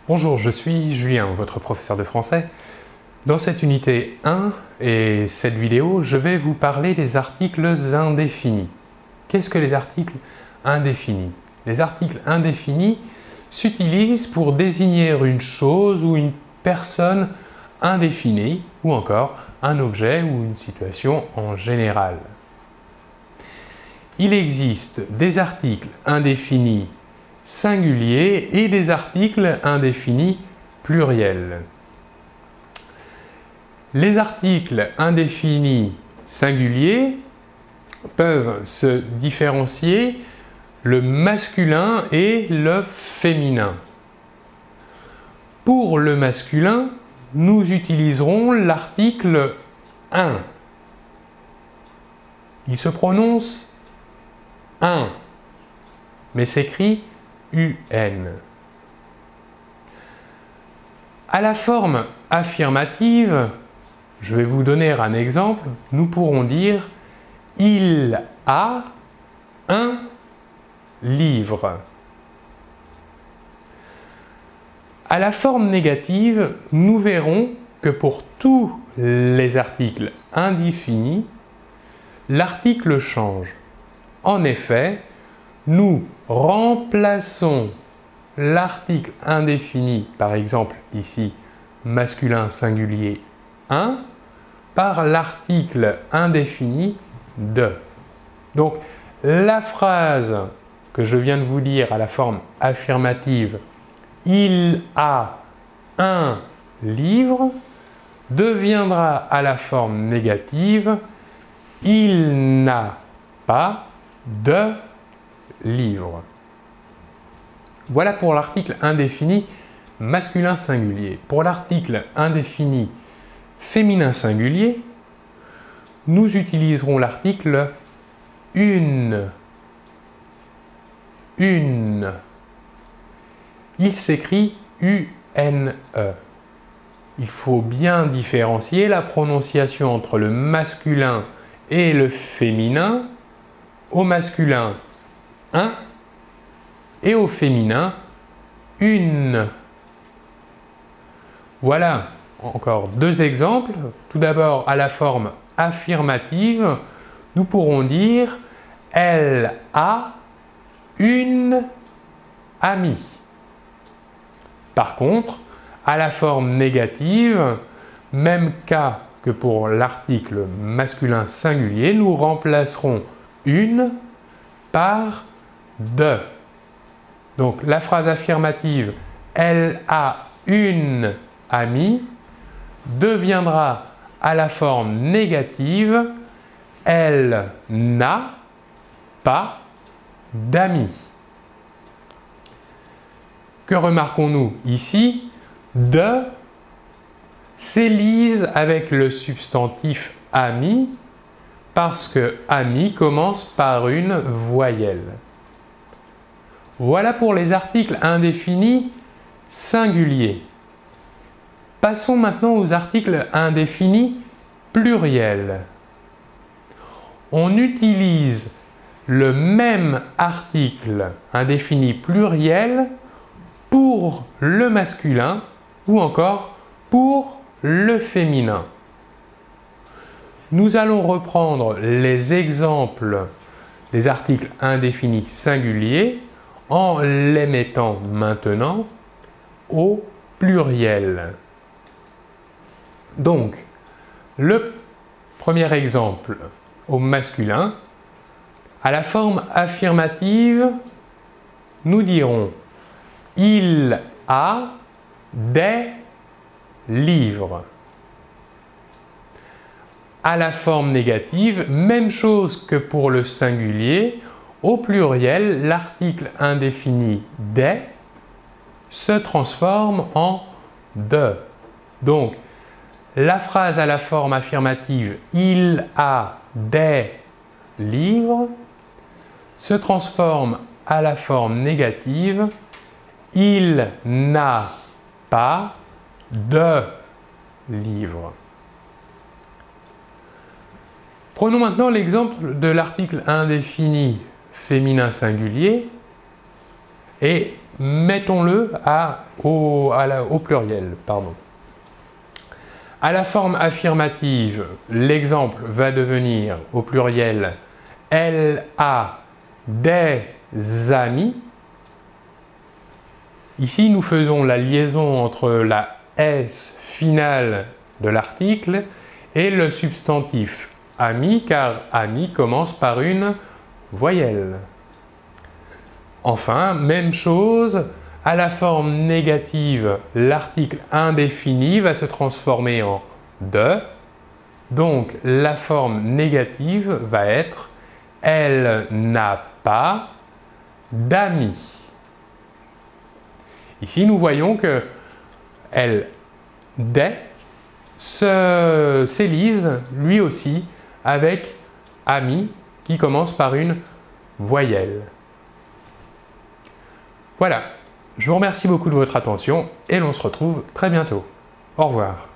Bonjour, je suis Julien, votre professeur de français. Dans cette unité 1 et cette vidéo, je vais vous parler des articles indéfinis. Qu'est-ce que les articles indéfinis? Les articles indéfinis s'utilisent pour désigner une chose ou une personne indéfinie ou encore un objet ou une situation en général. Il existe des articles indéfinis singuliers et des articles indéfinis pluriels. Les articles indéfinis singuliers peuvent se différencier le masculin et le féminin. Pour le masculin, nous utiliserons l'article un. Il se prononce un, mais s'écrit UN. À la forme affirmative, je vais vous donner un exemple, nous pourrons dire « Il a un livre ». À la forme négative, nous verrons que pour tous les articles indéfinis, l'article change. En effet, nous remplaçons l'article indéfini, par exemple ici masculin singulier 1, par l'article indéfini de. Donc la phrase que je viens de vous lire à la forme affirmative « Il a un livre » deviendra à la forme négative « Il n'a pas de livre ». Voilà pour l'article indéfini masculin singulier. Pour l'article indéfini féminin singulier, nous utiliserons l'article une. Une. Il s'écrit UNE. Il faut bien différencier la prononciation entre le masculin et le féminin. Au masculin, un, et au féminin, une. Voilà encore deux exemples. Tout d'abord, à la forme affirmative, nous pourrons dire « Elle a une amie ». Par contre, à la forme négative, même cas que pour l'article masculin singulier, nous remplacerons « une » par « de ». Donc la phrase affirmative « Elle a une amie » deviendra à la forme négative « Elle n'a pas d'amis ». Que remarquons-nous ici? De s'élise avec le substantif ami parce que ami commence par une voyelle. Voilà pour les articles indéfinis singuliers. Passons maintenant aux articles indéfinis pluriels. On utilise le même article indéfini pluriel pour le masculin ou encore pour le féminin. Nous allons reprendre les exemples des articles indéfinis singuliers en les mettant maintenant au pluriel. Donc, le premier exemple au masculin, à la forme affirmative, nous dirons « Il a des livres ». À la forme négative, même chose que pour le singulier, au pluriel, l'article indéfini « des » se transforme en « de ». Donc, la phrase à la forme affirmative « Il a des livres » se transforme à la forme négative « Il n'a pas de livres ». Prenons maintenant l'exemple de l'article indéfini féminin singulier et mettons-le au pluriel. Pardon. À la forme affirmative, l'exemple va devenir au pluriel « Elle a des amis ». Ici, nous faisons la liaison entre la « s » finale de l'article et le substantif « ami » car « ami » commence par une voyelle. Enfin, même chose, à la forme négative, l'article indéfini va se transformer en « de ». Donc, la forme négative va être « Elle n'a pas d'amis ». Ici, nous voyons que « elle des » s'élise lui aussi avec « ami » qui commence par une voyelle. Voilà, je vous remercie beaucoup de votre attention et l'on se retrouve très bientôt. Au revoir.